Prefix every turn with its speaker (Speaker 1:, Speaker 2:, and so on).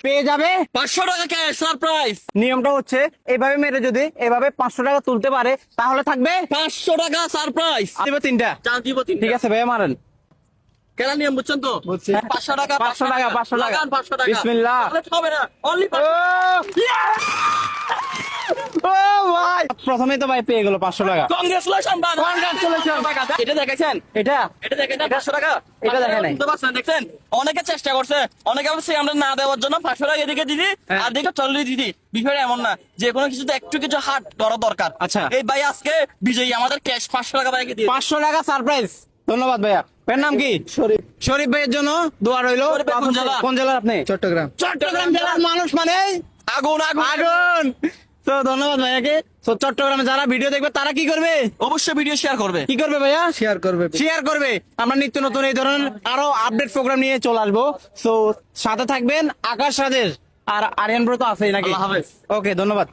Speaker 1: পেয়ে যাবে
Speaker 2: 500 টাকা ক্যাশ সারপ্রাইজ।
Speaker 1: নিয়মটা হচ্ছে এইভাবে মেরে যদি এভাবে 500 টাকা তুলতে পারে তাহলে থাকবে
Speaker 2: 500 টাকা সারপ্রাইজ।
Speaker 1: দিব 3টা।
Speaker 2: চাল দিব 3।
Speaker 1: ঠিক আছে ভাইয়া মারেন।
Speaker 2: কেন নিয়ম বুঝছেন তো?
Speaker 1: বুঝছি।
Speaker 2: 500 টাকা
Speaker 1: 500 টাকা 500 টাকা
Speaker 2: লাগান 500 টাকা।
Speaker 1: বিসমিল্লাহ।
Speaker 2: তাহলে হবে না, অনলি
Speaker 1: ও ভাই প্রথমেই তো ভাই পেয়ে গেল 500 টাকা।
Speaker 2: কংগ্রেচুলেশন ভাই,
Speaker 1: Congratulations।
Speaker 2: এটা দেখেছেন,
Speaker 1: এটা
Speaker 2: এটা দেখেন 500 টাকা।
Speaker 1: এটা দেখেন নাই।
Speaker 2: বুঝতে পারছেন, দেখছেন অনেকে চেষ্টা করছে, অনেকে অবশ্যই আমরা না দেওয়ার জন্য 500 টাকা এদিকে দিদি আর দিকে চল্লিশ দিদি। বিষয়টা এমন না, যে কোনো কিছুতে একটু কিছু হাট করা দরকার।
Speaker 1: আচ্ছা।
Speaker 2: এই ভাই আজকে বিজয়ী, আমাদের ক্যাশ 500 টাকা ভাইকে দিয়ে
Speaker 1: 500 টাকা সারপ্রাইজ। ধন্যবাদ ভাইয়া। এর নাম কি? শরীফ। শরীফ ভাইয়ের জন্য দোয়া রইলো।
Speaker 2: শরীফ ভাই কোন জেলা?
Speaker 1: কোন জেলার আপনি?
Speaker 3: চট্টগ্রাম।
Speaker 1: চট্টগ্রাম জেলার মানুষ মানে
Speaker 2: আগুন আগুন
Speaker 1: আগুন। তো ধন্যবাদ ভাইয়াকে। তো চট্টগ্রামে যারা ভিডিও দেখবে তারা কি করবে?
Speaker 2: অবশ্যই ভিডিও শেয়ার করবে।
Speaker 1: কি করবে ভাইয়া?
Speaker 3: শেয়ার করবে।
Speaker 1: শেয়ার করবে। আমরা নিত্য নতুন এই ধরনের আরো আপডেট প্রোগ্রাম নিয়ে চলে আসবো। তো সাথে থাকবেন আকাশ রাজের আর আরিয়ান ব্রো তো আছেই নাকি?
Speaker 2: আল্লাহ হাফেজ।
Speaker 1: ওকে ধন্যবাদ।